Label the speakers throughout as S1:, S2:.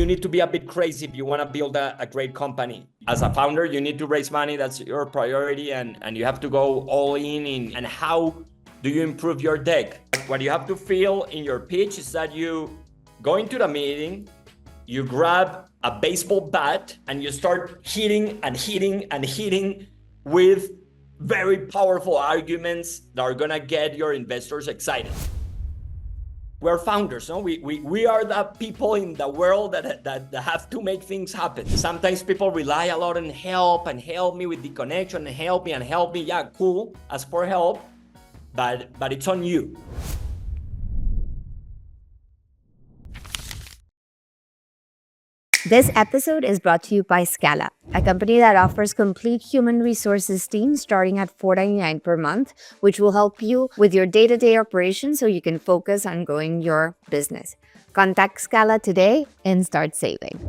S1: you need to be a bit crazy if you want to build a great company. As a founder, you need to raise money. That's your priority, and you have to go all in. And how do you improve your deck? What you have to feel in your pitch is that you go into the meeting, you grab a baseball bat, and you start hitting and hitting and hitting with very powerful arguments that are gonna get your investors excited. We're founders, no? We are the people in the world that have to make things happen. Sometimes people rely a lot on help me with the connection and help me. Yeah, cool, ask for help, but it's on you.
S2: This episode is brought to you by Scala, a company that offers complete human resources teams starting at $4.99 per month, which will help you with your day-to-day operations so you can focus on growing your business. Contact Scala today and start saving.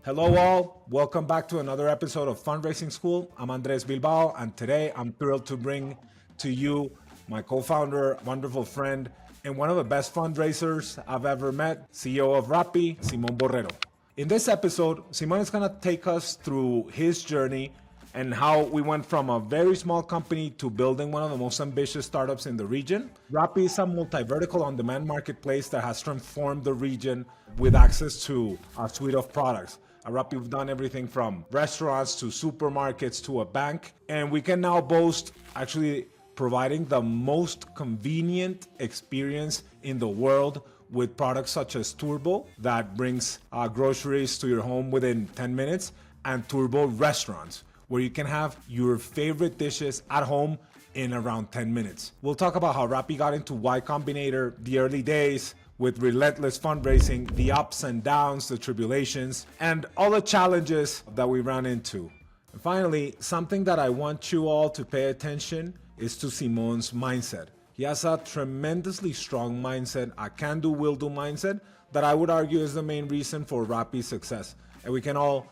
S3: Hello all, welcome back to another episode of Fundraising School. I'm Andres Bilbao, and today I'm thrilled to bring to you my co-founder, wonderful friend, and one of the best fundraisers I've ever met, CEO of Rappi, Simón Borrero. In this episode, Simón is going to take us through his journey and how we went from a very small company to building one of the most ambitious startups in the region. Rappi is a multi-vertical on-demand marketplace that has transformed the region with access to a suite of products. At Rappi, we've done everything from restaurants to supermarkets to a bank, and we can now boast actually providing the most convenient experience in the world with products such as Turbo that brings groceries to your home within 10 minutes, and Turbo Restaurants, where you can have your favorite dishes at home in around 10 minutes. We'll talk about how Rappi got into Y Combinator, the early days with relentless fundraising, the ups and downs, the tribulations, and all the challenges that we ran into. And finally, something that I want you all to pay attention is to Simón's mindset. He has a tremendously strong mindset, a can-do, will-do mindset that I would argue is the main reason for Rappi's success. And we can all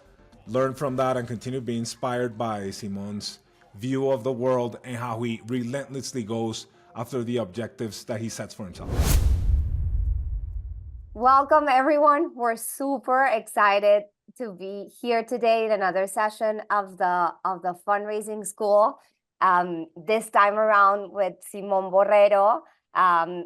S3: learn from that and continue being inspired by Simón's view of the world and how he relentlessly goes after the objectives that he sets for himself.
S2: Welcome, everyone. We're super excited to be here today in another session of the Fundraising School. This time around with Simón Borrero,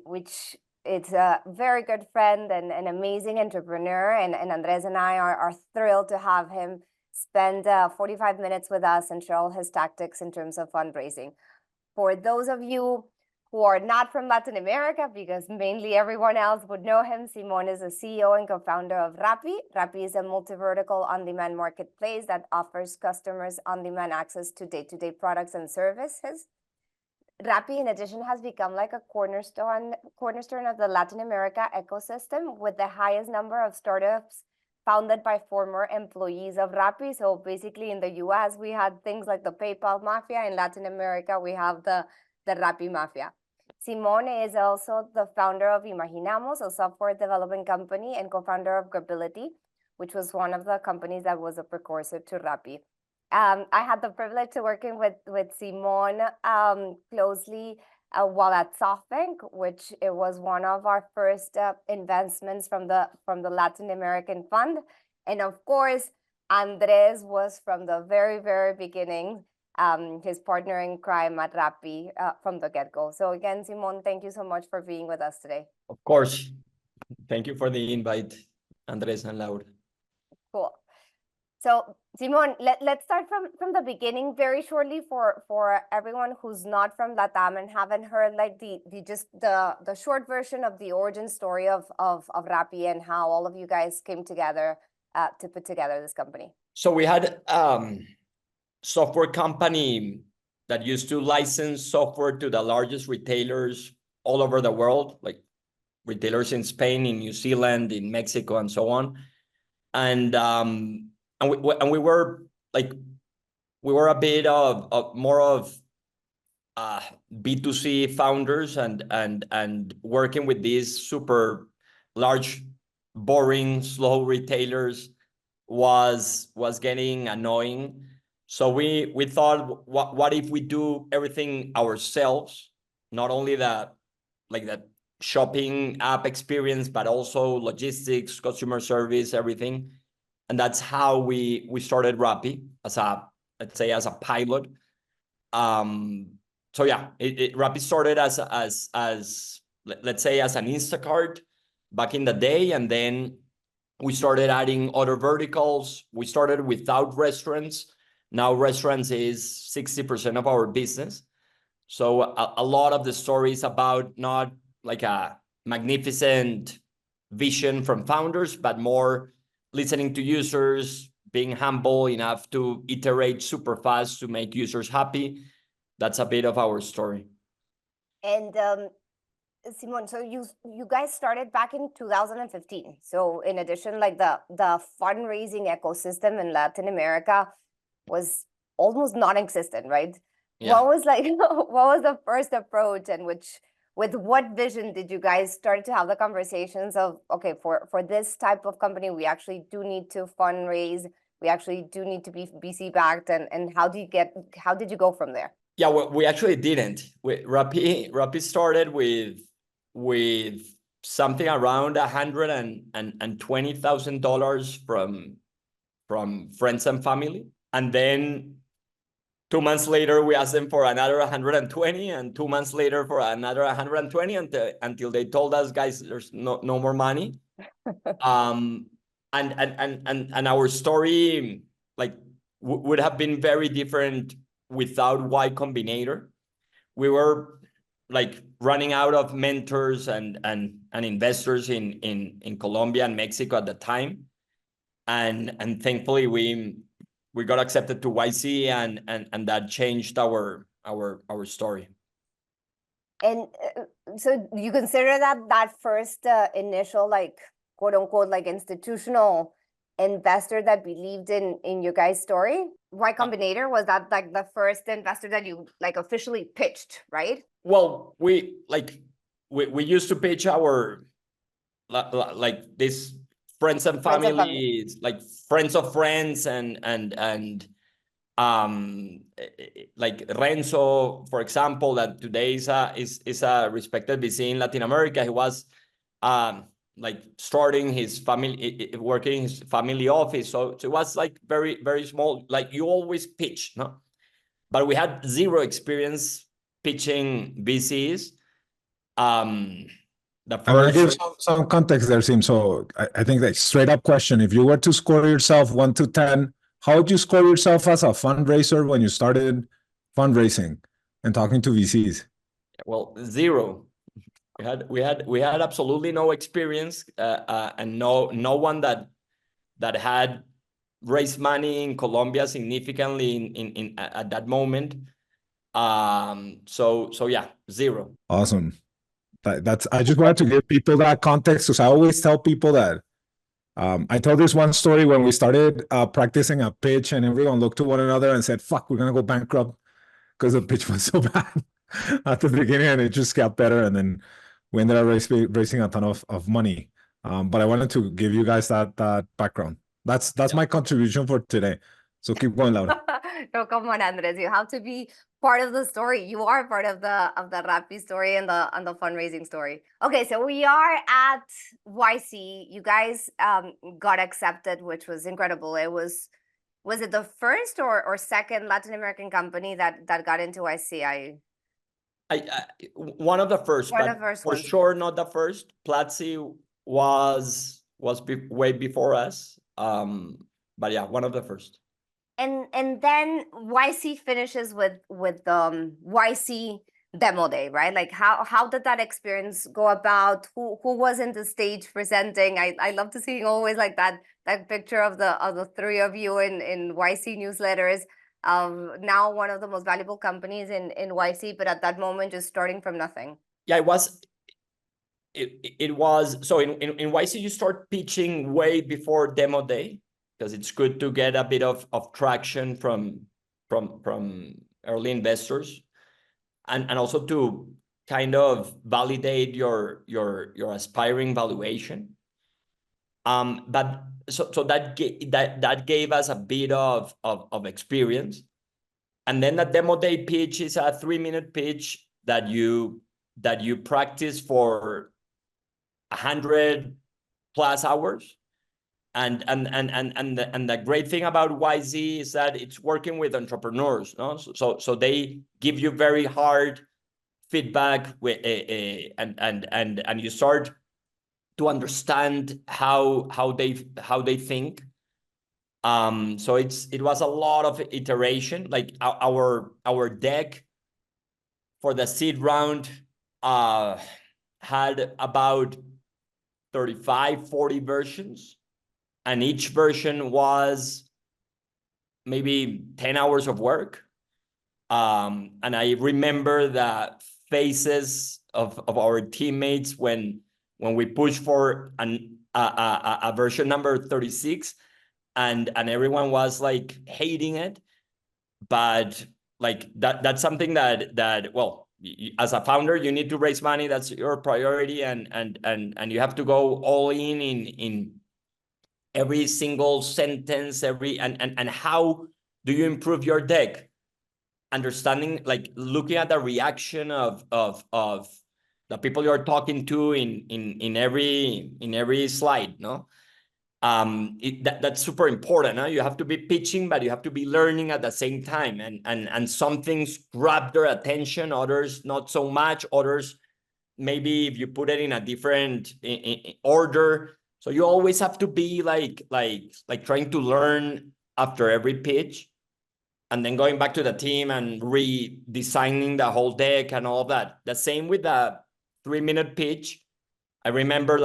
S2: which is a very good friend and an amazing entrepreneur. And Andres and I are thrilled to have him spend 45 minutes with us and share all his tactics in terms of fundraising. For those of you who are not from Latin America, because mainly everyone else would know him, Simón is the CEO and co-founder of Rappi. Rappi is a multi-vertical on-demand marketplace that offers customers on-demand access to day-to-day products and services. Rappi, in addition, has become like a cornerstone of the Latin America ecosystem, with the highest number of startups founded by former employees of Rappi. So basically in the US, we had things like the PayPal Mafia. In Latin America, we have the Rappi Mafia. Simón is also the founder of Imaginamos, a software development company, and co-founder of Grability, which was one of the companies that was a precursor to Rappi. I had the privilege of working with Simón closely while at SoftBank, which it was one of our first investments from the Latin American fund. And of course, Andres was from the very, very beginning, his partner in crime at Rappi from the get-go. So again, Simón, thank you so much for being with us today.
S1: Of course. Thank you for the invite, Andres and Laura.
S2: Cool. So Simón, let's start from the beginning very shortly for everyone who's not from LATAM and haven't heard like the short version of the origin story of Rappi and how all of you guys came together to put together this company.
S1: So we had software company that used to license software to the largest retailers all over the world, like retailers in Spain, in New Zealand, in Mexico, and so on. And we were a bit of more of B2C founders and working with these super large, boring, slow retailers was getting annoying. So we thought, what if we do everything ourselves, not only that shopping app experience, but also logistics, customer service, everything. And that's how we started Rappi as a, let's say, as a pilot. So yeah, Rappi started as let's say as an Instacart back in the day, and then we started adding other verticals. We started without restaurants. Now restaurants is 60% of our business. So a lot of the stories about not like a magnificent vision from founders, but more listening to users, being humble enough to iterate super fast to make users happy. That's a bit of our story.
S2: And Simón, so you guys started back in 2015. So in addition, like the fundraising ecosystem in Latin America was almost non-existent, right?
S1: Yeah.
S2: What was like what was the first approach, and with what vision did you guys start to have the conversations of, okay, for this type of company, we actually do need to fundraise, we actually do need to be VC backed, and how did you go from there?
S1: Yeah, we actually didn't. Rappi started with something around $120,000 from friends and family, and then 2 months later we asked them for another 120, and 2 months later for another 120, until they told us, guys, there's no more money. And our story like would have been very different without Y Combinator. We were like running out of mentors and investors in Colombia and Mexico at the time, and thankfully we got accepted to YC, and that changed our story.
S2: And so you consider that first initial, like, quote unquote, like institutional investor that believed in your guys' story? Y Combinator, was that like the first investor that you like officially pitched, right?
S1: Well, we used to pitch our like this friends and family, like friends of friends, and like Renzo, for example, that today is a respected VC in Latin America. He was like starting his family, working his family office. So it was like very, very small. Like you always pitch, no? But we had zero experience pitching VCs. The
S3: I'm gonna give
S1: first,
S3: some context there, Sim. So I think that straight up question: if you were to score yourself 1 to 10, how would you score yourself as a fundraiser when you started fundraising and talking to VCs?
S1: well, zero. We had absolutely no experience, and no one that had raised money in Colombia significantly in at that moment. So yeah, zero.
S3: Awesome. That's I just wanted to give people that context, because I always tell people that I told this one story when we started practicing a pitch, and everyone looked to one another and said, fuck, we're gonna go bankrupt, because the pitch was so bad at the beginning, and it just got better, and then we ended up raising a ton of money. But I wanted to give you guys that background. That's my contribution for today. So keep going, Laura.
S2: No, come on, Andres. You have to be part of the story. You are part of the Rappi story and the fundraising story. Okay, so we are at YC. You guys got accepted, which was incredible. Was it the first or second Latin American company that got into YC?
S1: One of the first,
S2: One
S1: but
S2: of the first
S1: for
S2: ones.
S1: sure not the first. Platzi was way before us. But yeah, one of the first.
S2: And then YC finishes with YC demo day, right? Like how did that experience go about? Who was in the stage presenting? I love to see always like that picture of the three of you in YC newsletters. Now one of the most valuable companies in YC, but at that moment just starting from nothing.
S1: Yeah, it was so in YC you start pitching way before demo day, because it's good to get a bit of traction from early investors, and also to kind of validate your aspiring valuation. But so that gave us a bit of experience. And then the demo day pitch is a 3-minute pitch that you practice for 100+ hours. the great thing about YZ is that it's working with entrepreneurs, no? So they give you very hard feedback with and you start to understand how they think. So it was a lot of iteration. Like our deck for the seed round had about 35-40 versions, and each version was maybe 10 hours of work. And I remember the faces of our teammates when we pushed for a version number 36, and everyone was like hating it. But like that's something that well, as a founder, you need to raise money. That's your priority, and you have to go all in every single sentence, and how do you improve your deck? Understanding, like looking at the reaction of the people you're talking to in every slide, no? That's super important, huh? You have to be pitching, but you have to be learning at the same time, and some things grab their attention, others not so much, others maybe if you put it in a different order. So you always have to be like trying to learn after every pitch, and then going back to the team and redesigning the whole deck and all of that. The same with the 3-minute pitch. I remember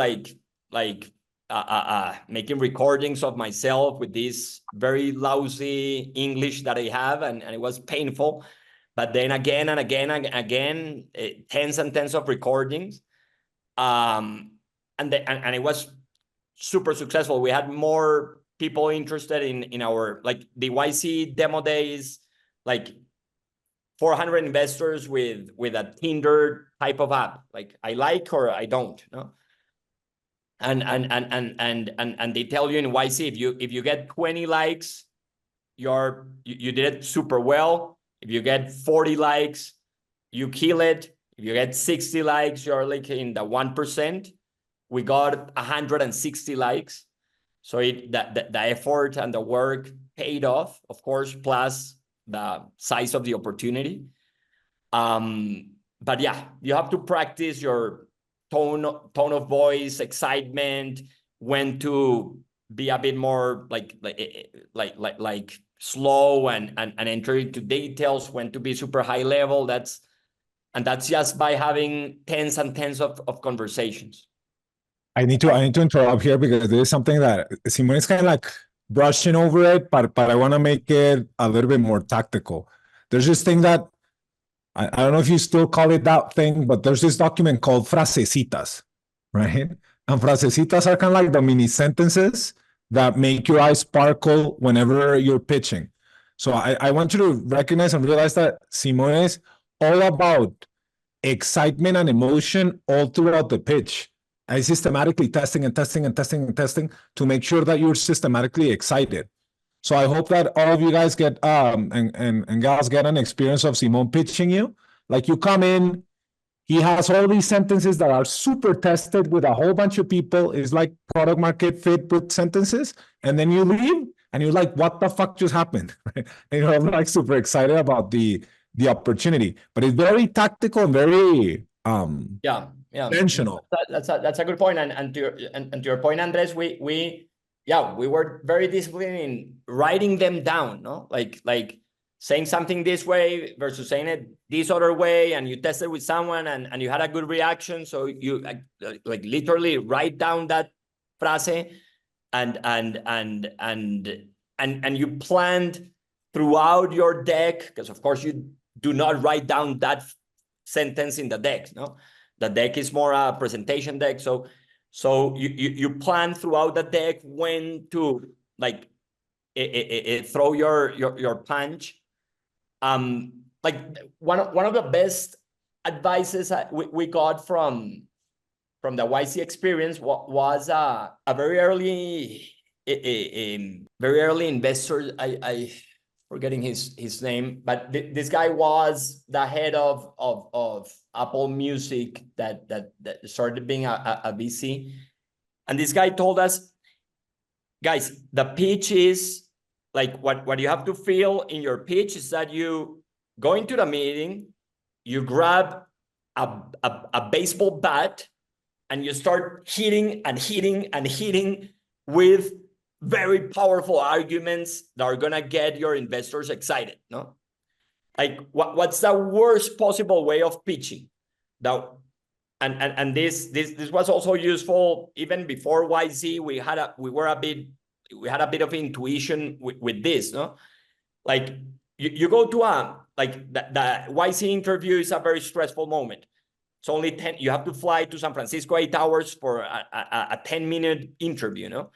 S1: making recordings of myself with this very lousy English that I have, and it was painful. But then again and again, tens and tens of recordings. And it was super successful. We had more people interested in our, like the YC demo days, like 400 investors with a Tinder type of app. Like I like or I don't, no? And they tell you in YC, if you get 20 likes, you did it super well. If you get 40 likes, you kill it. If you get 60 likes, you're like in the 1%. We got 160 likes. So the effort and the work paid off, of course, plus the size of the opportunity. But yeah, you have to practice your tone of voice, excitement, when to be a bit more like slow and enter into details, when to be super high level. That's just by having tens and tens of conversations.
S3: I need to interrupt here because there is something that Simón is kind of like brushing over it, but I want to make it a little bit more tactical. There's this thing that I don't know if you still call it that thing, but there's this document called frasecitas, right? And frasecitas are kind of like the mini sentences that make your eyes sparkle whenever you're pitching. So I want you to recognize and realize that Simón is all about excitement and emotion all throughout the pitch. And systematically testing to make sure that you're systematically excited. So I hope that all of you guys get and gals get an experience of Simón pitching you. Like you come in, he has all these sentences that are super tested with a whole bunch of people. It's like product market fit with sentences, and then you leave and you're like, "What the fuck just happened?" And you're like super excited about the opportunity, but it's very tactical and very intentional.
S1: That's a good point. And to your point, Andres, we were very disciplined in writing them down, no? Like saying something this way versus saying it this other way, and you tested with someone and you had a good reaction. So you like literally write down that frase and you planned throughout your deck, because of course you do not write down that sentence in the deck, no? The deck is more a presentation deck. So you plan throughout the deck when to like throw your punch. Like one of the best advices we got from the YC experience was a very early investor. I forgetting his name, but this guy was the head of Apple Music that started being a VC. And this guy told us, guys, the pitch is like what you have to feel in your pitch is that you go into the meeting, you grab a baseball bat, and you start hitting and hitting and hitting with very powerful arguments that are gonna get your investors excited, no? Like what's the worst possible way of pitching? That and this was also useful even before YZ. We had a bit of intuition with this, no? Like you go to the YC interview is a very stressful moment. It's only 10, you have to fly to San Francisco 8 hours for a 10-minute interview, no?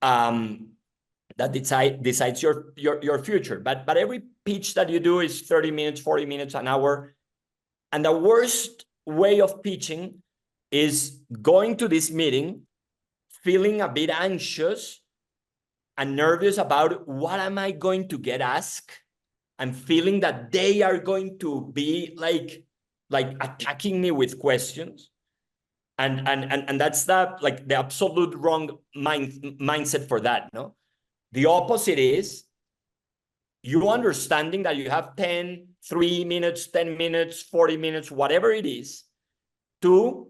S1: That decides your future. But every pitch that you do is 30 minutes, 40 minutes, an hour. And the worst way of pitching is going to this meeting, feeling a bit anxious and nervous about what am I going to get asked, and feeling that they are going to be like attacking me with questions. And that's the absolute wrong mindset for that, no? The opposite is you understanding that you have 10, 3 minutes, 10 minutes, 40 minutes, whatever it is, to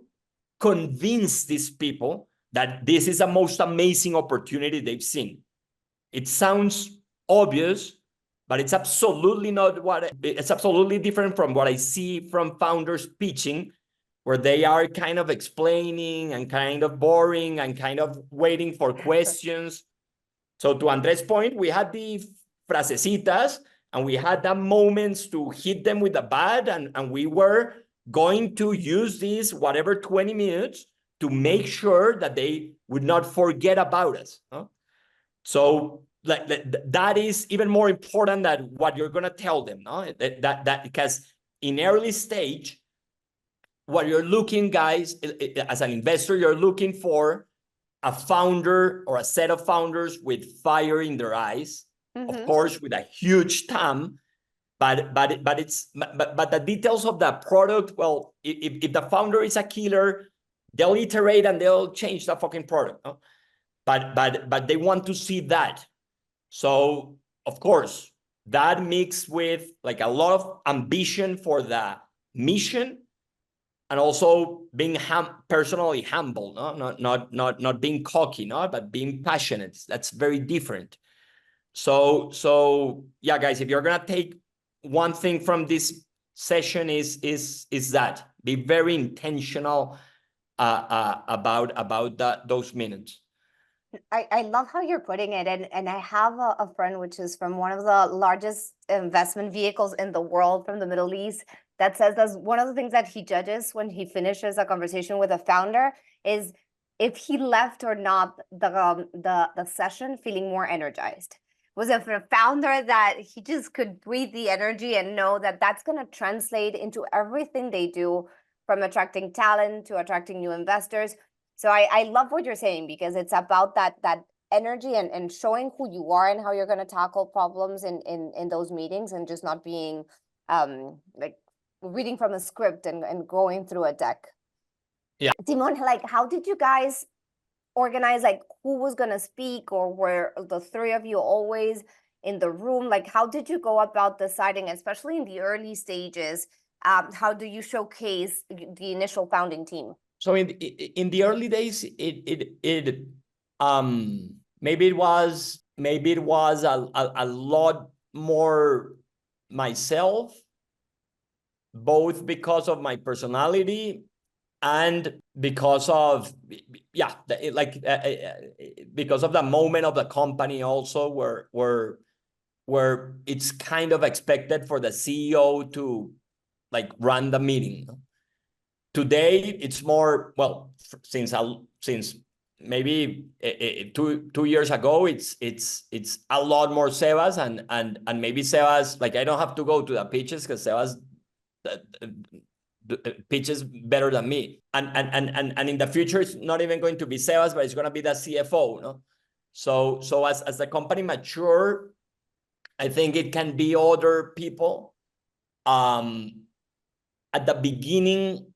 S1: convince these people that this is the most amazing opportunity they've seen. It sounds obvious, but it's absolutely not it's absolutely different from what I see from founders pitching, where they are kind of explaining and kind of boring and kind of waiting for questions. So to Andres' point, we had the frasecitas and we had the moments to hit them with the bat, and we were going to use these whatever 20 minutes to make sure that they would not forget about us. Huh? So that is even more important than what you're going to tell them. No? That because in early stage, what you're looking, guys, as an investor, you're looking for a founder or a set of founders with fire in their eyes, of course, with a huge TAM, but the details of the product, well, if the founder is a killer, they'll iterate and they'll change the fucking product. No? But they want to see that. So, of course, that mixed with like a lot of ambition for the mission, and also being personally humble, no? Not being cocky, no? But being passionate. That's very different. So yeah, guys, if you're gonna take one thing from this session is that be very intentional about those minutes.
S2: I love how you're putting it. And I have a friend, which is from one of the largest investment vehicles in the world from the Middle East, that says that's one of the things that he judges when he finishes a conversation with a founder is if he left or not the session feeling more energized. Was it for a founder that he just could breathe the energy and know that that's going to translate into everything they do, from attracting talent to attracting new investors. So I love what you're saying, because it's about that energy and showing who you are and how you're going to tackle problems in those meetings, and just not being like reading from a script and going through a deck.
S1: Yeah.
S2: Simón, like, how did you guys organize, like, who was going to speak, or were the three of you always in the room? Like, how did you go about deciding, especially in the early stages? How do you showcase the initial founding team?
S1: So in the early days, maybe it was a lot more myself, both because of my personality and because of because of the moment of the company also, where it's kind of expected for the CEO to like run the meeting. Today, it's more, well, since maybe 2 years ago, it's a lot more Sebas, and maybe Sebas, like, I don't have to go to the pitches because Sebas pitches better than me. And in the future, it's not even going to be Sebas, but it's going to be the CFO, no? So as the company mature, I think it can be other people. At the beginning,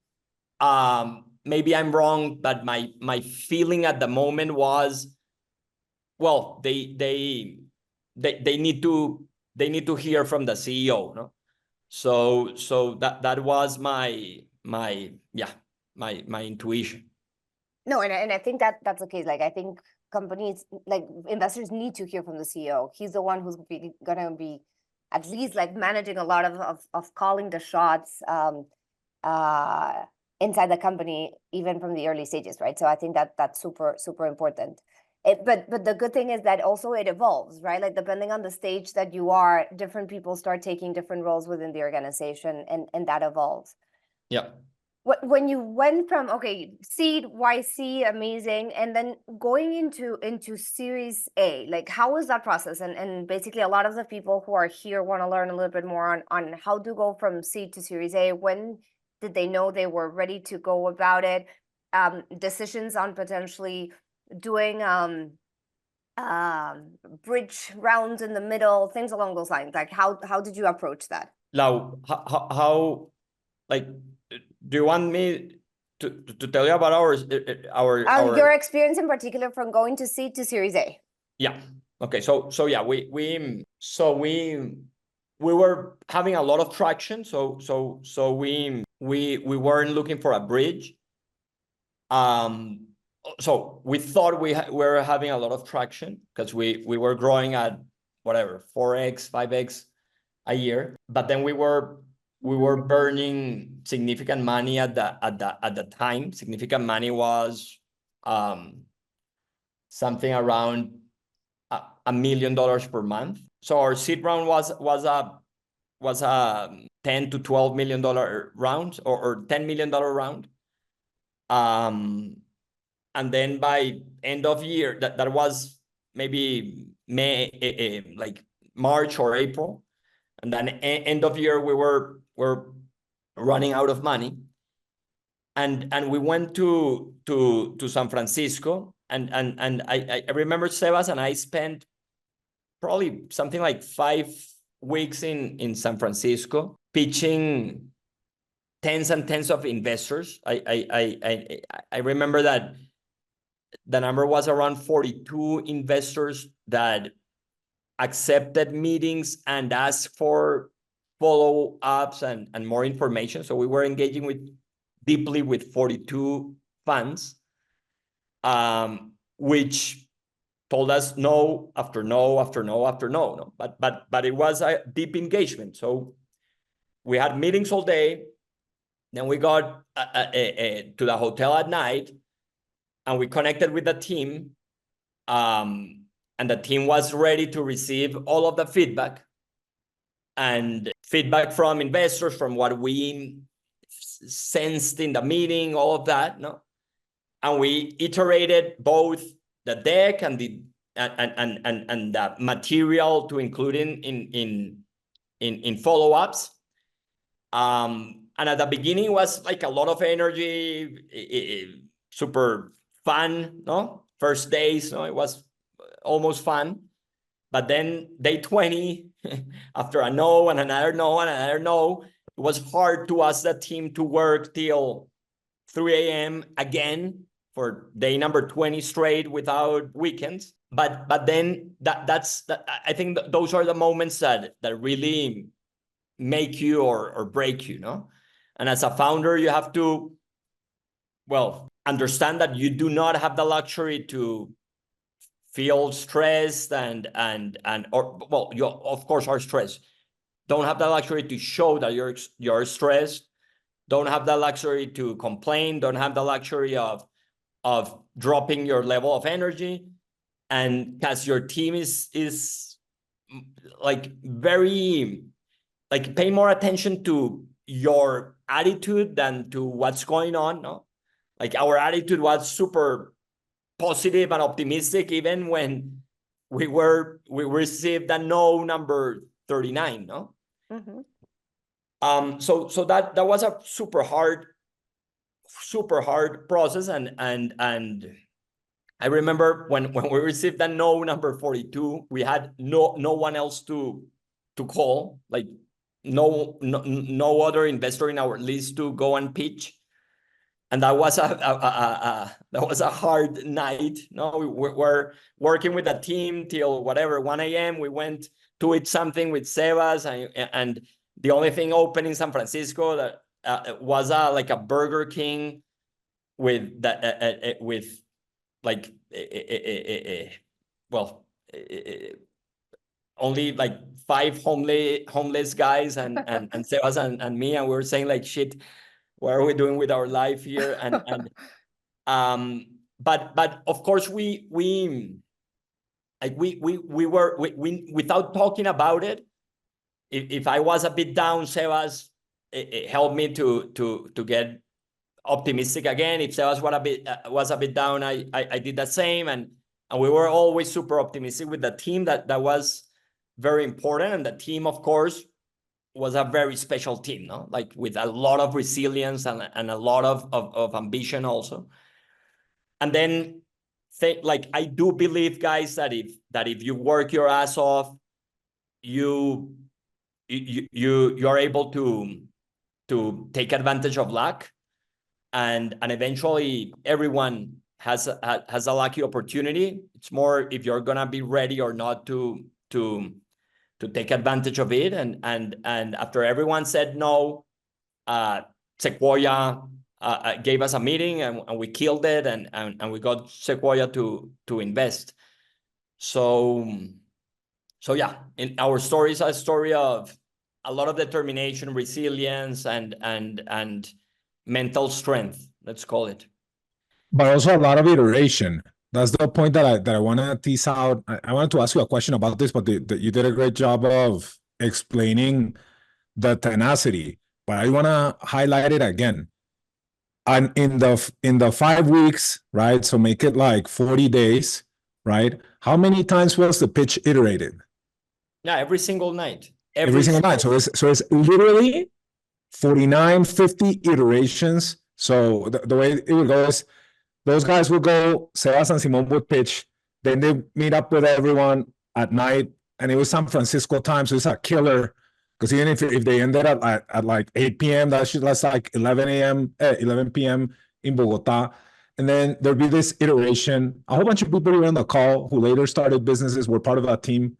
S1: maybe I'm wrong, but my feeling at the moment was well, they need to hear from the CEO, no? So that was my intuition.
S2: No, and I think that's the case. Like, I think companies, like investors, need to hear from the CEO. He's the one who's gonna be at least like managing a lot of calling the shots inside the company, even from the early stages, right? So I think that's super important. But the good thing is that also it evolves, right? Like, depending on the stage that you are, different people start taking different roles within the organization, and that evolves.
S1: Yeah.
S2: When you went from, okay, seed, YC, amazing, and then going into Series A, like, how was that process? And basically, a lot of the people who are here want to learn a little bit more on how to go from seed to Series A. When did they know they were ready to go about it? Decisions on potentially doing bridge rounds in the middle, things along those lines. Like, how did you approach that?
S1: Lau, how like, do you want me to tell you about our
S2: your experience in particular from going to seed to Series A?
S1: Yeah. Okay. So yeah, we were having a lot of traction. So we weren't looking for a bridge. So we thought we were having a lot of traction because we were growing at whatever 4x, 5x a year. But then we were burning significant money at the time. Significant money was something around $1 million per month. So our seed round was a $10 to $12 million round, or $10 million round. And then by end of year, that was maybe like March or April, and then end of year we were running out of money, and we went to San Francisco, and I remember Sebas and I spent probably something like 5 weeks in San Francisco pitching tens and tens of investors. I remember that the number was around 42 investors that accepted meetings and asked for follow-ups and more information. So we were engaging deeply with 42 funds, which told us no after no after no after no. No, but it was a deep engagement. So we had meetings all day. Then we got to the hotel at night, and we connected with the team. And the team was ready to receive all of the feedback from investors, from what we sensed in the meeting, all of that. No, and we iterated both the deck and the material to include in follow-ups. And at the beginning, it was like a lot of energy, super fun, no? First days, no, it was almost fun. But then day 20, after a no and another no and another no, it was hard to ask the team to work till 3 a.m. again for day number 20 straight without weekends. But then I think those are the moments that really make you or break you, no? And as a founder, you have to, well, understand that you do not have the luxury to feel stressed or you of course are stressed. Don't have the luxury to show that you're stressed. Don't have the luxury to complain. Don't have the luxury of dropping your level of energy. And because your team is like very, like, pay more attention to your attitude than to what's going on, no? Like, our attitude was super positive and optimistic, even when we received a no number 39, no? Mm-hmm. So that was a super hard process, and I remember when we received the no number 42, we had no one else to call, like no other investor in our list to go and pitch. and that was a hard night. No, we were working with a team till whatever 1 a.m. We went to eat something with Sebas, and the only thing open in San Francisco that was like a Burger King with that with like well, only like 5 homeless guys and Sebas and me, and we were saying like, shit, what are we doing with our life here? But of course we were without talking about it. If I was a bit down, Sebas it helped me to get optimistic again. If Sebas was a bit down, I did the same, and we were always super optimistic with the team. That was very important, and the team, of course, was a very special team, no? Like with a lot of resilience and a lot of ambition also. And then like I do believe, guys, that if you work your ass off, you're able to take advantage of luck, and eventually everyone has a lucky opportunity. It's more if you're gonna be ready or not to take advantage of it. And after everyone said no, Sequoia gave us a meeting, and we killed it, and we got Sequoia to invest. So yeah, in our story is a story of a lot of determination, resilience, and mental strength, let's call it.
S3: But also a lot of iteration. That's the point that I want to tease out. I wanted to ask you a question about this, but you did a great job of explaining the tenacity. But I want to highlight it again. And in the 5 weeks, right? So make it like 40 days, right? How many times was the pitch iterated?
S1: Yeah, every single night.
S3: Every single night. So it's literally 49, 50 iterations. So the way it would go is those guys would go, Sebas and Simón would pitch, then they meet up with everyone at night, and it was San Francisco time, so it's a killer. Because even if they ended up at like 8 p.m., that's like 11 p.m. in Bogota. And then there'd be this iteration. A whole bunch of people who were on the call who later started businesses were part of that team.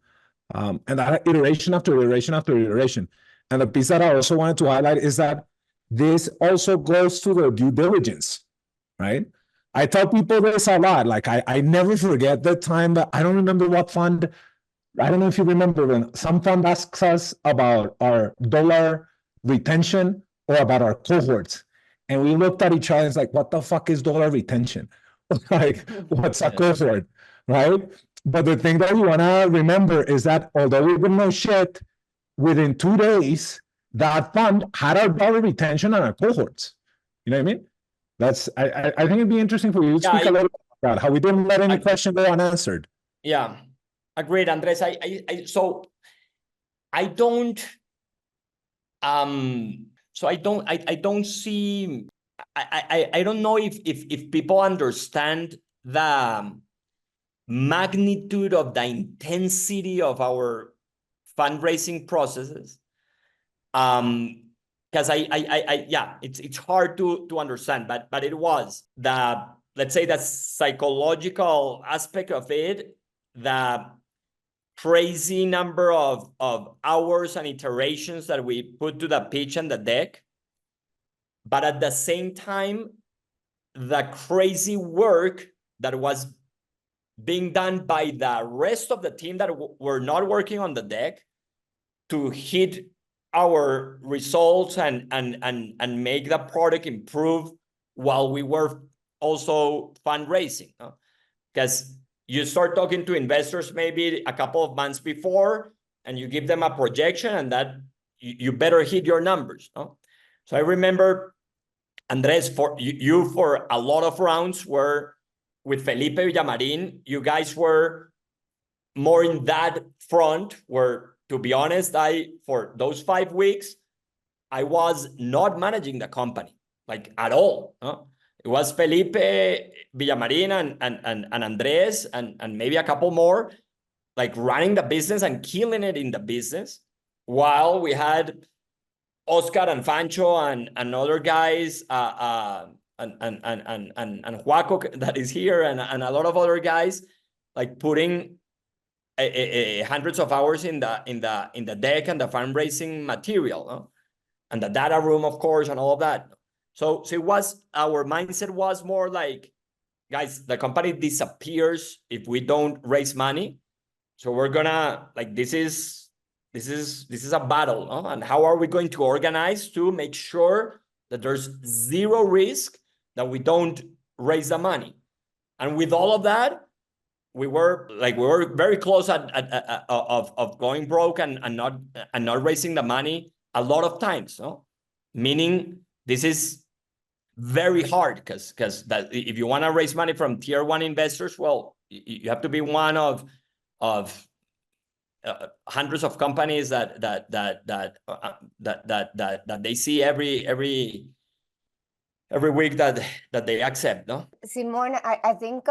S3: And that iteration after iteration after iteration. And the piece that I also wanted to highlight is that this also goes to the due diligence, right? I tell people this a lot. Like I never forget the time that I don't remember what fund. I don't know if you remember when some fund asks us about our dollar retention or about our cohorts. And we looked at each other and it's like, what the fuck is dollar retention? Like, what's a cohort, right? But the thing that we want to remember is that although we didn't know shit, within 2 days, that fund had our dollar retention and our cohorts. You know what I mean? I think it'd be interesting for you to speak a little bit about how we didn't let any question go unanswered.
S1: Yeah, agreed, Andres. So I don't see. I don't know if people understand the magnitude of the intensity of our fundraising processes. Because it's hard to understand, but it was let's say the psychological aspect of it, the crazy number of hours and iterations that we put to the pitch and the deck, but at the same time, the crazy work that was being done by the rest of the team that were not working on the deck to hit our results and make the product improve while we were also fundraising. Because you start talking to investors maybe a couple of months before, and you give them a projection, and that you better hit your numbers. No? So I remember, Andres, for you for a lot of rounds were with Felipe Villamarin. You guys were more in that front where, to be honest, for those 5 weeks, I was not managing the company, like at all. It was Felipe Villamarin and Andres and maybe a couple more, like running the business and killing it in the business, while we had Oscar and Fancho and other guys and Juaco that is here and a lot of other guys, like putting hundreds of hours in the deck and the fundraising material, no? And the data room, of course, and all of that. So it was, our mindset was more like, guys, the company disappears if we don't raise money. So we're gonna, like, this is a battle, no? And how are we going to organize to make sure that there's zero risk that we don't raise the money? And with all of that, we were very close of going broke and not raising the money a lot of times, no? Meaning this is very hard because that if you want to raise money from tier one investors, well, you have to be one of hundreds of companies that they see every week that they accept, no?
S2: Simón, I think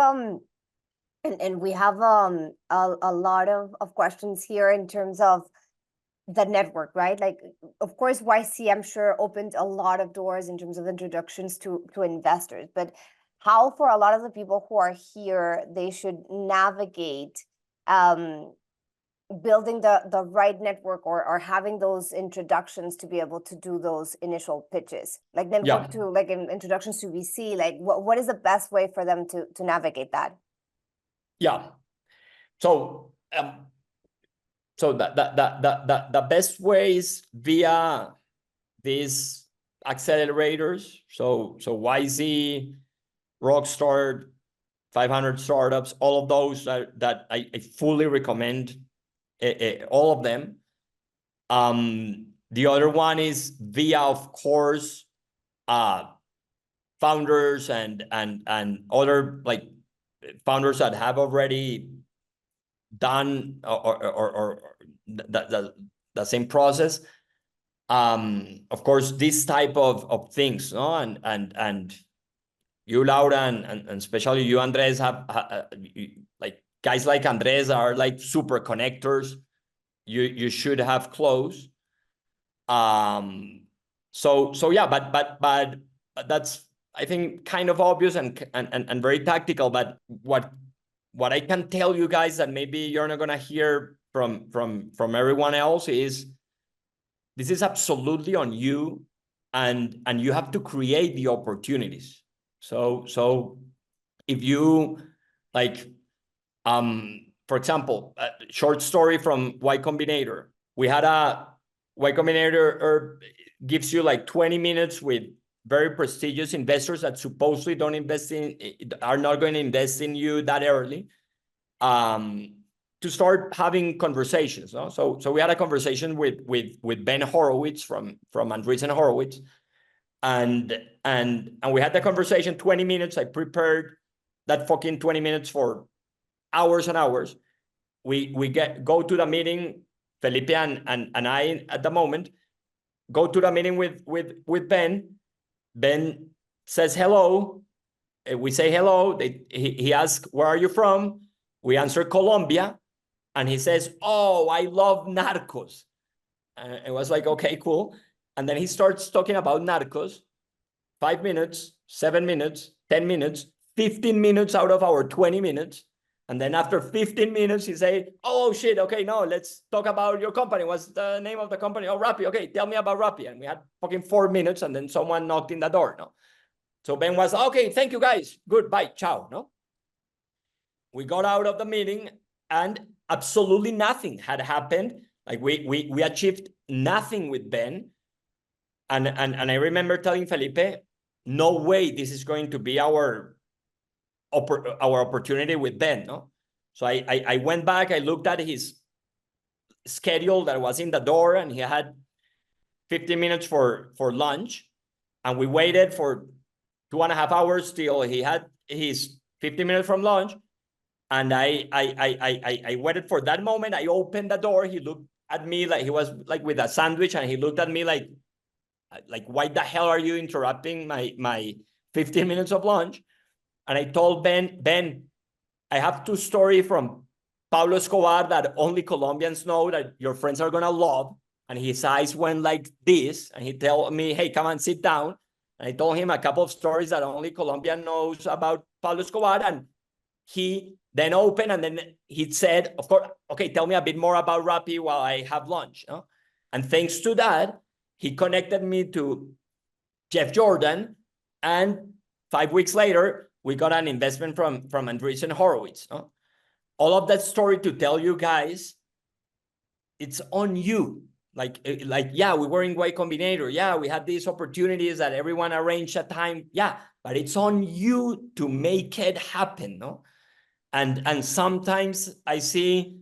S2: and we have a lot of questions here in terms of the network, right? Like, of course, YC, I'm sure, opened a lot of doors in terms of introductions to investors, but how, for a lot of the people who are here, they should navigate building the right network or having those introductions to be able to do those initial pitches, like network to like introductions to VC, like what is the best way for them to navigate that?
S1: Yeah. So the best way is via these accelerators. So YZ, Rockstar, 500 startups, all of those that I fully recommend, all of them. The other one is via, of course, founders and other like founders that have already done or the same process. Of course, this type of things, no? And you, Laura, and especially you, Andres, have like guys like Andres are like super connectors. You should have close. So yeah, but that's, I think, kind of obvious and very tactical. But what I can tell you guys that maybe you're not gonna hear from everyone else is this is absolutely on you, and you have to create the opportunities. So if you like, for example, a short story from Y Combinator. We had a Y Combinator gives you like 20 minutes with very prestigious investors that supposedly are not going to invest in you that early, to start having conversations, no? So we had a conversation with Ben Horowitz from Andreessen Horowitz, and we had the conversation 20 minutes. I prepared that fucking 20 minutes for hours and hours. We go to the meeting, Felipe and I at the moment, go to the meeting with Ben. Ben says hello. We say hello. He asks, where are you from? We answer Colombia. And he says, oh, I love Narcos. And it was like, okay, cool. And then he starts talking about Narcos. 5 minutes, 7 minutes, 10 minutes, 15 minutes out of our 20 minutes. And then after 15 minutes, he say, oh, shit, okay, no, let's talk about your company. What's the name of the company? Oh, Rappi. Okay, tell me about Rappi. And we had fucking 4 minutes, and then someone knocked in the door, no? So Ben was, okay, thank you, guys. Goodbye, ciao, no? We got out of the meeting, and absolutely nothing had happened. Like we achieved nothing with Ben. And I remember telling Felipe, no way this is going to be our opportunity with Ben, no? So I went back, I looked at his schedule that was in the door, and he had 15 minutes for lunch. And we waited for 2.5 hours till he had his 15 minutes from lunch. And I waited for that moment. I opened the door. He looked at me like he was like with a sandwich, and he looked at me like why the hell are you interrupting my 15 minutes of lunch? And I told Ben, I have 2 stories from Pablo Escobar that only Colombians know that your friends are gonna love. And his eyes went like this, and he told me, hey, come on, sit down. And I told him a couple of stories that only Colombia knows about Pablo Escobar. And he then opened, and then he said, of course, okay, tell me a bit more about Rappi while I have lunch. No? And thanks to that, he connected me to Jeff Jordan. And 5 weeks later, we got an investment from Andreessen Horowitz. No? All of that story to tell you guys, it's on you. Like, yeah, we were in Y Combinator. Yeah, we had these opportunities that everyone arranged at time. Yeah, but it's on you to make it happen, no? And sometimes I see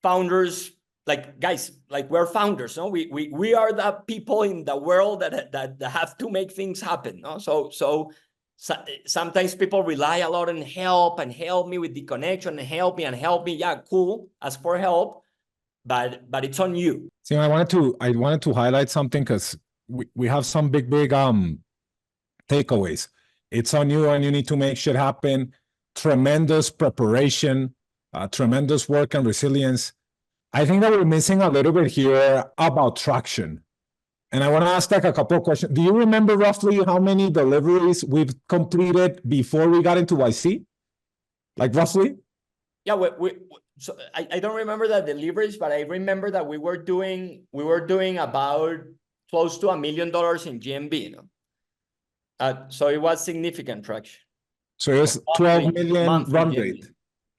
S1: founders, like, guys, like, we're founders, no? We are the people in the world that have to make things happen, no? So sometimes people rely a lot on help me with the connection and help me. Yeah, cool, ask for help, but it's on you.
S3: See, I wanted to highlight something because we have some big takeaways. It's on you, and you need to make shit happen. Tremendous preparation, tremendous work and resilience. I think that we're missing a little bit here about traction. And I want to ask like a couple of questions. Do you remember roughly how many deliveries we've completed before we got into YC? Like roughly?
S1: Yeah, so I don't remember the deliveries, but I remember that we were doing about close to $1 million in GMV. So it was significant traction.
S3: So it was 12 million run rate,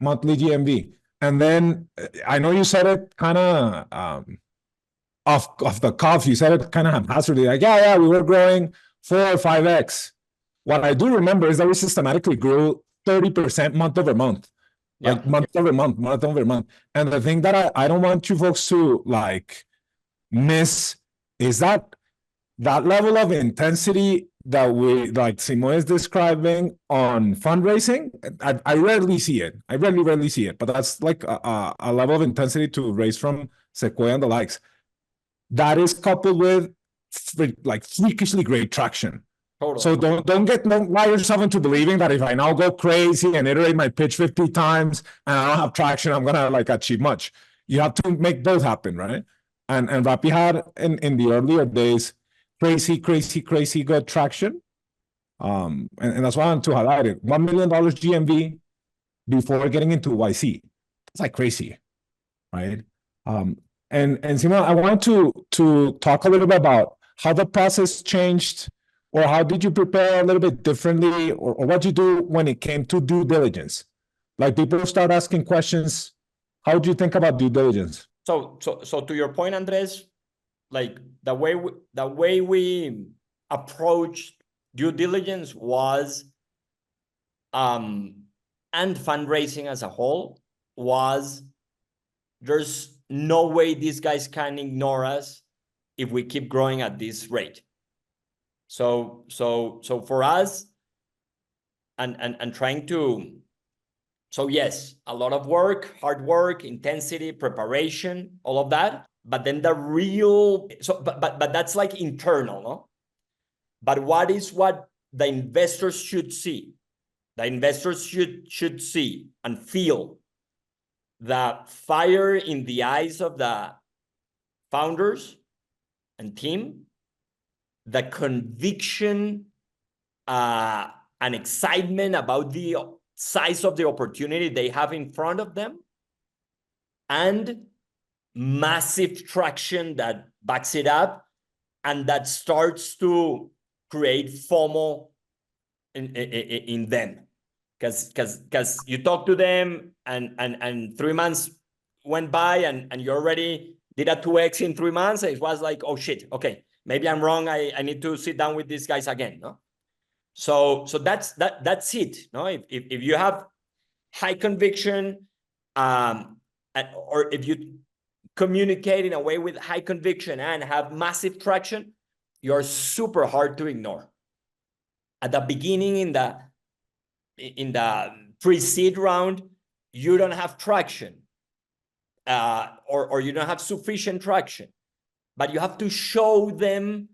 S3: monthly GMV. And then I know you said it kind of off the cuff. You said it kind of haphazardly, like, yeah, we were growing 4 or 5x. What I do remember is that we systematically grew 30% month over month. Like month over month. And the thing that I don't want you folks to like miss is that level of intensity that we, like Simon is describing on fundraising. I rarely see it. I rarely see it, but that's like a level of intensity to raise from Sequoia and the likes. That is coupled with like freakishly great traction. Totally. So don't lie yourself into believing that if I now go crazy and iterate my pitch 50 times and I don't have traction, I'm gonna like achieve much. You have to make both happen, right? And Rappi had in the earlier days crazy good traction. And that's why I want to highlight it. $1 million GMV before getting into YC. It's like crazy, right? And Simon, I wanted to talk a little bit about how the process changed, or how did you prepare a little bit differently, or what you do when it came to due diligence? Like people start asking questions. How do you think about due diligence?
S1: So to your point, Andres, like the way we approached due diligence was, and fundraising as a whole was, there's no way these guys can ignore us if we keep growing at this rate. So for us, and trying to, so yes, a lot of work, hard work, intensity, preparation, all of that. But then the real, but that's like internal, no? But what the investors should see? The investors should see and feel the fire in the eyes of the founders and team, the conviction and excitement about the size of the opportunity they have in front of them, and massive traction that backs it up and that starts to create FOMO in them. Because you talk to them and 3 months went by and you already did a 2x in 3 months. It was like, oh shit, okay, maybe I'm wrong. I need to sit down with these guys again. No? So that's it. No, if you have high conviction, or if you communicate in a way with high conviction and have massive traction, you're super hard to ignore. At the beginning, in the pre-seed round, you don't have traction, or you don't have sufficient traction, but you have to show them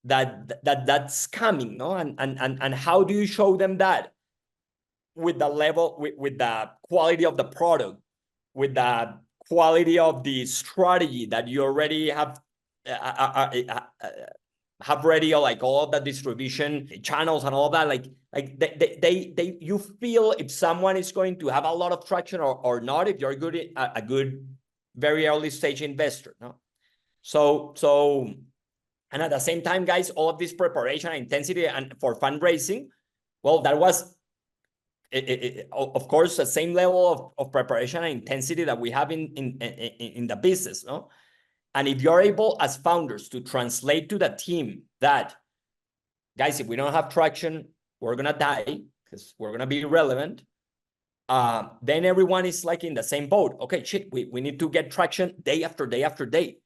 S1: that's coming, no? And how do you show them that? With the level, with the quality of the product, with the quality of the strategy that you already have have ready like all of the distribution channels and all that, like you feel if someone is going to have a lot of traction or not, if you're a good very early stage investor, no? So and at the same time, guys, all of this preparation and intensity and for fundraising, well, that was of course the same level of preparation and intensity that we have in the business, no? And if you're able as founders to translate to the team that, guys, if we don't have traction, we're gonna die because we're gonna be irrelevant, then everyone is like in the same boat. Okay, shit, we need to get traction day after day after day.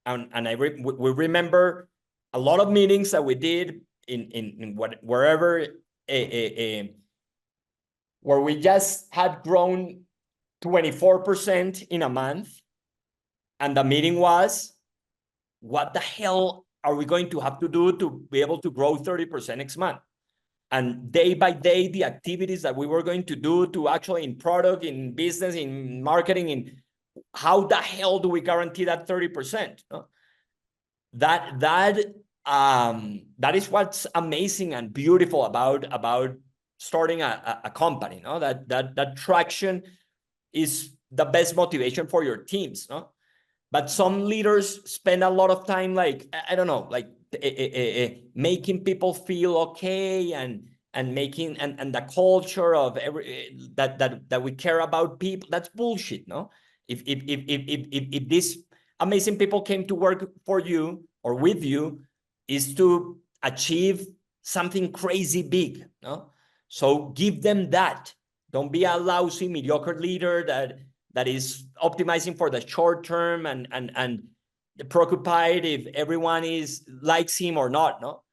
S1: And we remember a lot of meetings that we did in wherever where we just had grown 24% in a month. And the meeting was, what the hell are we going to have to do to be able to grow 30% next month? And day by day, the activities that we were going to do to actually in product, in business, in marketing, in how the hell do we guarantee that 30%? No? That is what's amazing and beautiful about starting a company, no? That traction is the best motivation for your teams, no? But some leaders spend a lot of time, like, I don't know, like making people feel okay and making and the culture of that we care about people. That's bullshit, no? If these amazing people came to work for you or with you, is to achieve something crazy big, no? So give them that. Don't be a lousy, mediocre leader that is optimizing for the short term and preoccupied if everyone likes him or not, no?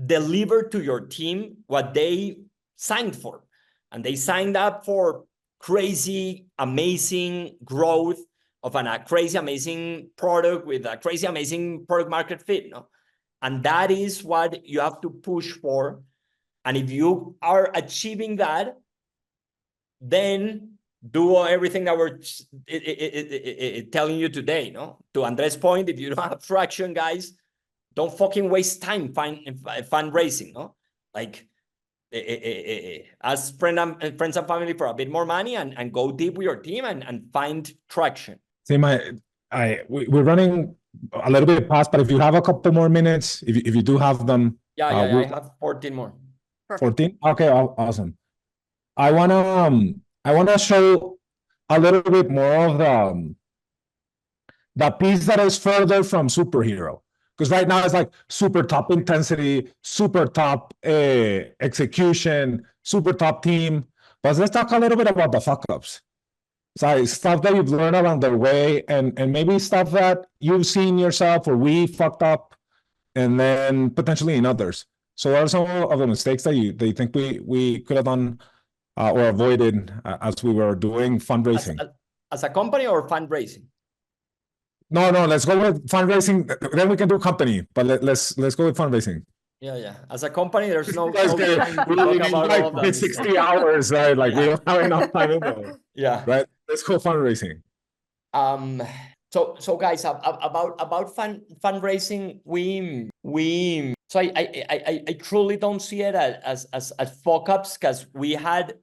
S1: Deliver to your team what they signed for. And they signed up for crazy, amazing growth of a crazy, amazing product with a crazy, amazing product market fit, no? And that is what you have to push for. And if you are achieving that, then do everything that we're telling you today, no? To Andres' point, if you don't have traction, guys, don't fucking waste time fundraising, no? Like, ask friends and family for a bit more money and go deep with your team and find traction.
S3: See, we're running a little bit past, but if you have a couple more minutes, if you do have them.
S1: Yeah, I have 14 more.
S3: 14? Okay, awesome. I wanna show a little bit more of the piece that is further from superhero. Because right now it's like super top intensity, super top execution, super top team. But let's talk a little bit about the fuck ups. So stuff that you've learned along the way, and maybe stuff that you've seen yourself or we fucked up, and then potentially in others. So what are some of the mistakes that you think we could have done or avoided as we were doing fundraising?
S1: As a company or fundraising?
S3: No, let's go with fundraising. Then we can do company, but let's go with fundraising.
S1: Yeah. As a company, there's no
S3: time to talk about all of that. 60 hours, right? Like we don't have enough time in there.
S1: Yeah.
S3: Right. Let's go fundraising.
S1: So guys, about fundraising, so I truly don't see it as fuck ups because we had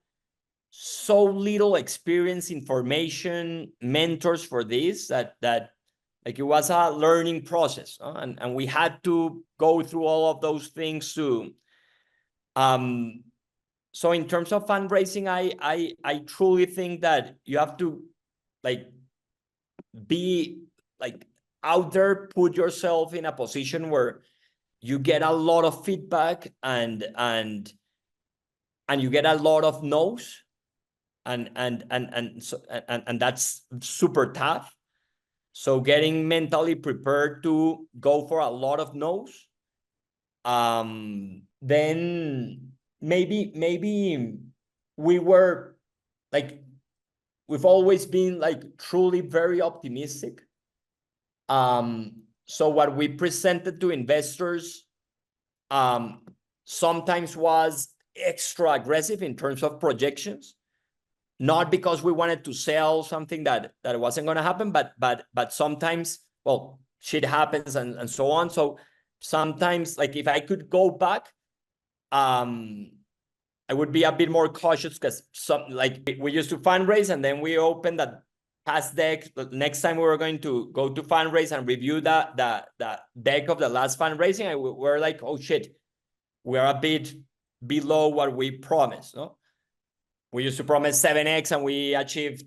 S1: so little experience, information, mentors for this that like it was a learning process, and we had to go through all of those things too. So in terms of fundraising, I truly think that you have to like be like out there, put yourself in a position where you get a lot of feedback and you get a lot of no's, and that's super tough. So getting mentally prepared to go for a lot of no's. Then maybe we were like, we've always been like truly very optimistic. So what we presented to investors sometimes was extra aggressive in terms of projections. Not because we wanted to sell something that wasn't going to happen, but sometimes, well, shit happens and so on. So sometimes, like if I could go back, I would be a bit more cautious because we used to fundraise and then we opened that past deck. The next time we were going to go to fundraise and review the deck of the last fundraising, we're like, oh shit, we're a bit below what we promised. No, we used to promise 7x and we achieved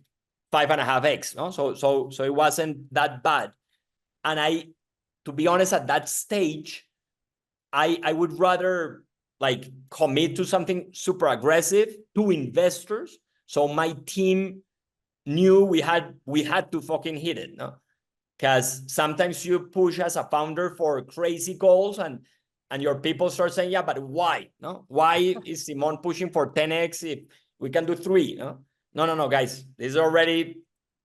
S1: 5.5x. No, so it wasn't that bad. And to be honest, at that stage, I would rather like commit to something super aggressive to investors. So my team knew we had to fucking hit it, no? Because sometimes you push as a founder for crazy goals and your people start saying, yeah, but why? No, why is Simon pushing for 10x if we can do 3? No, guys, this is already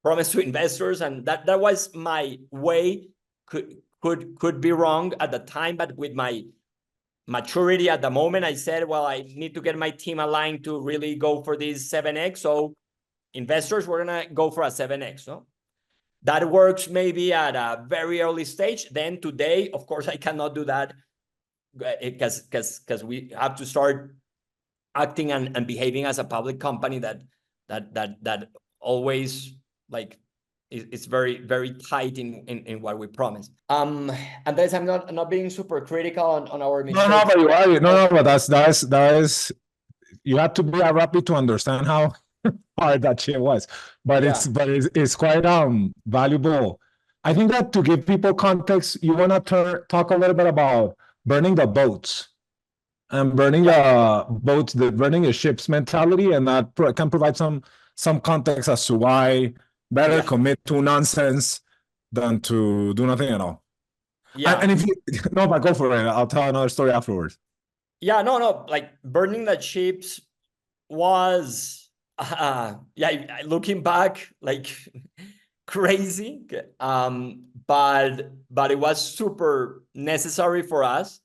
S1: promised to investors, and that was my way. Could be wrong at the time, but with my maturity at the moment, I said, well, I need to get my team aligned to really go for this 7x. So investors, we're gonna go for a 7x. No, that works maybe at a very early stage. Then today, of course, I cannot do that because we have to start acting and behaving as a public company that always like it's very, very tight in what we promise. Andres, I'm not being super critical on our mistakes.
S3: No, but you are. No, but that is. You have to be a rapid to understand how hard that shit was, but it's quite valuable. I think that to give people context, you want to talk a little bit about burning the boats and burning the boats, burning the ships mentality, and that can provide some context as to why better commit to nonsense than to do nothing at all.
S1: Yeah.
S3: And if you no, but go for it. I'll tell another story afterwards.
S1: Yeah, no, like burning the ships was looking back, like crazy. But it was super necessary for us.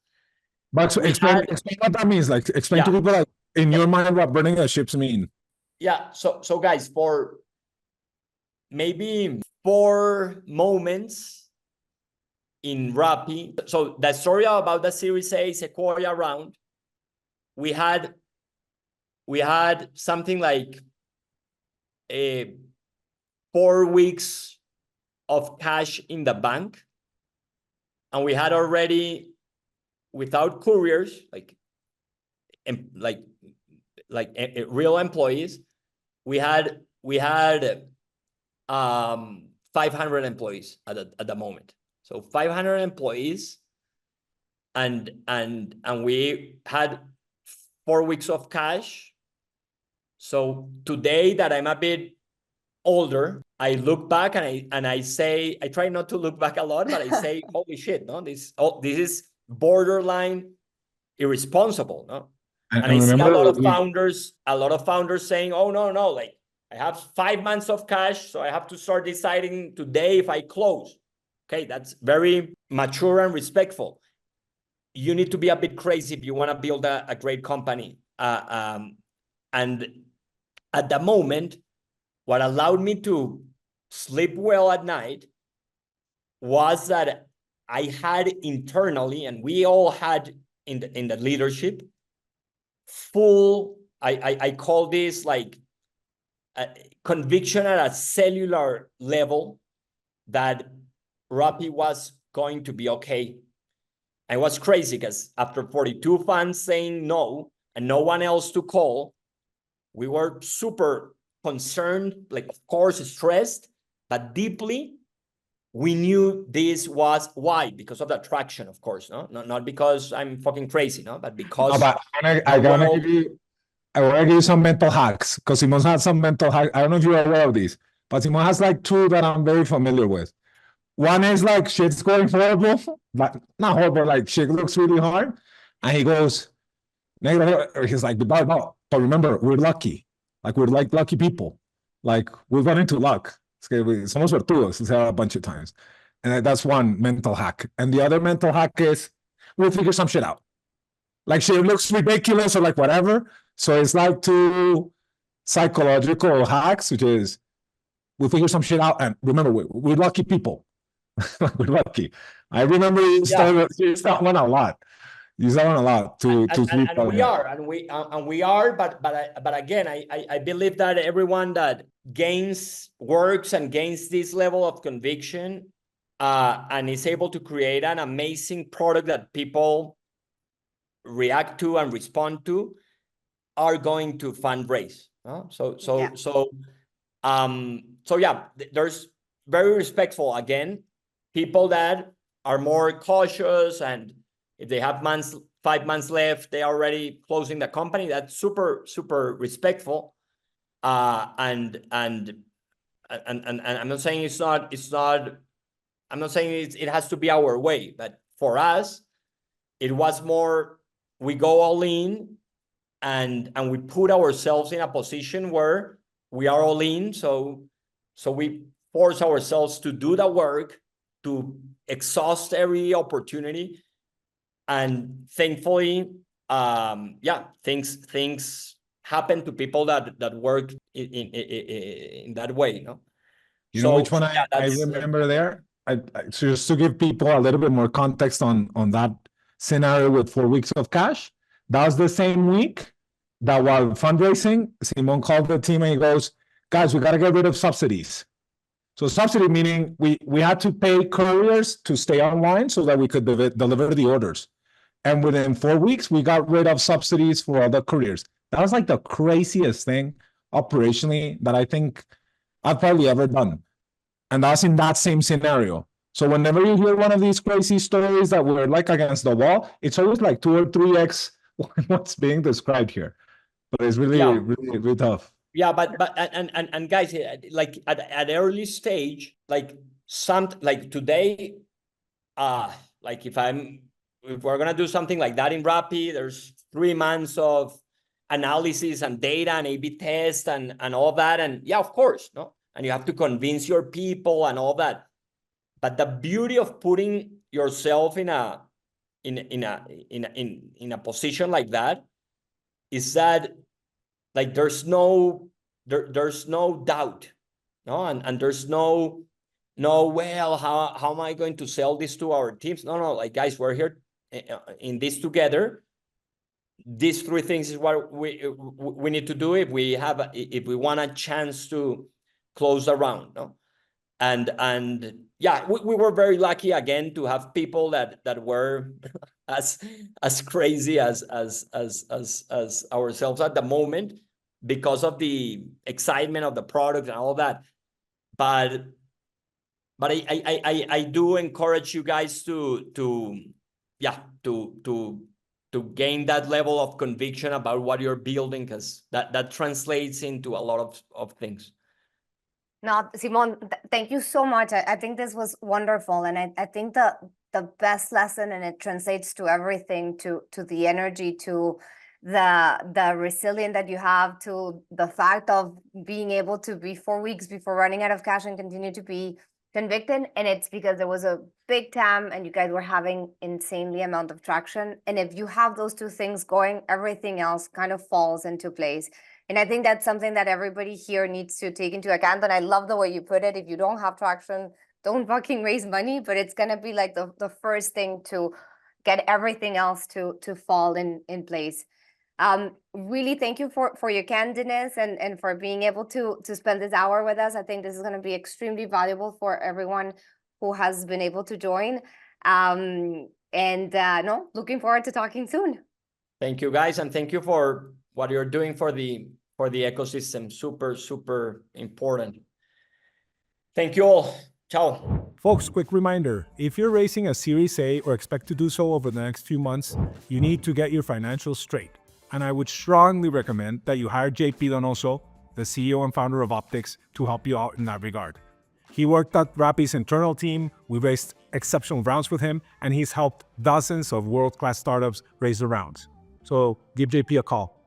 S3: But explain what that means. Like explain to people, like in your mind, what burning the ships mean.
S1: Yeah. So guys, for maybe 4 moments in Rappi. So the story about the Series A Sequoia round, we had something like 4 weeks of cash in the bank, and we had already, without couriers, like real employees, we had 500 employees at the moment. So 500 employees, and we had 4 weeks of cash. So today that I'm a bit older, I look back and I say, I try not to look back a lot, but I say, holy shit, no, this is borderline irresponsible, no? And I see a lot of founders saying, oh no, like I have 5 months of cash, so I have to start deciding today if I close. Okay, that's very mature and respectful. You need to be a bit crazy if you want to build a great company. And at the moment, what allowed me to sleep well at night was that I had internally, and we all had in the leadership, full, I call this like conviction at a cellular level that Rappi was going to be okay. I was crazy because after 42 funds saying no and no one else to call, we were super concerned, like of course stressed, but deeply we knew this was why, because of the attraction, of course, no, not because I'm fucking crazy, no, but because
S3: I want to give you some mental hacks, because Simon has some mental hacks. I don't know if you're aware of these, but Simon has like 2 that I'm very familiar with. One is like shit's going horrible, but not horrible, like shit looks really hard, and he goes negative. He's like, but remember, we're lucky. Like we're like lucky people. Like we've run into luck. Somos suertudos, said a bunch of times. And that's one mental hack. And the other mental hack is we'll figure some shit out. Like shit looks ridiculous or like whatever. So it's like 2 psychological hacks, which is we'll figure some shit out. And remember, we're lucky people. We're lucky. I remember you used that one a lot. Use that one a lot to sleep.
S1: And we are, but again, I believe that everyone that works and gains this level of conviction, and is able to create an amazing product that people react to and respond to, are going to fundraise. There's very respectful, again, people that are more cautious, and if they have 5 months left, they're already closing the company. That's super, super respectful. And I'm not saying I'm not saying it has to be our way, but for us, it was more, we go all in, and we put ourselves in a position where we are all in. So we force ourselves to do the work, to exhaust every opportunity. And thankfully, things happen to people that work in that way.
S3: You know which one I remember there? So just to give people a little bit more context on that scenario with 4 weeks of cash, that was the same week that while fundraising, Simón called the team and he goes, guys, we got to get rid of subsidies. So subsidy meaning we had to pay couriers to stay online so that we could deliver the orders. And within 4 weeks, we got rid of subsidies for all the couriers. That was like the craziest thing operationally that I think I've probably ever done. And that's in that same scenario. So whenever you hear one of these crazy stories that we're like against the wall, it's always like 2 or 3x what's being described here. But it's really, really tough.
S1: Yeah, but guys, like at early stage, like today, like if we're gonna do something like that in Rappi, there's 3 months of analysis and data and A/B test and all that, and yeah, of course, no, and you have to convince your people and all that. But the beauty of putting yourself in a position like that is that, like, there's no doubt, no, and there's no well, how am I going to sell this to our teams? No, like, guys, we're here in this together. These 3 things is what we need to do if we want a chance to close the round, no? And yeah, we were very lucky again to have people that were as crazy as ourselves at the moment, because of the excitement of the product and all that. But I do encourage you guys to gain that level of conviction about what you're building, because that translates into a lot of things.
S2: No, Simón, thank you so much. I think this was wonderful. And I think the best lesson, and it translates to everything, to the energy, to the resilience that you have, to the fact of being able to be 4 weeks before running out of cash and continue to be convicted. And it's because there was a big TAM and you guys were having insanely amount of traction. And if you have those 2 things going, everything else kind of falls into place. And I think that's something that everybody here needs to take into account. And I love the way you put it. If you don't have traction, don't fucking raise money, but it's going to be like the first thing to get everything else to fall in place. Really, thank you for your candidness and for being able to spend this hour with us. I think this is going to be extremely valuable for everyone who has been able to join. Looking forward to talking soon.
S1: Thank you, guys, and thank you for what you're doing for the ecosystem. Super, super important. Thank you all. Ciao.
S3: Folks, quick reminder, if you're raising a Series A or expect to do so over the next few months, you need to get your financials straight. And I would strongly recommend that you hire JP Donoso, the CEO and founder of Optics, to help you out in that regard. He worked at Rappi's internal team, we raised exceptional rounds with him, and he's helped dozens of world-class startups raise the rounds. So give JP a call.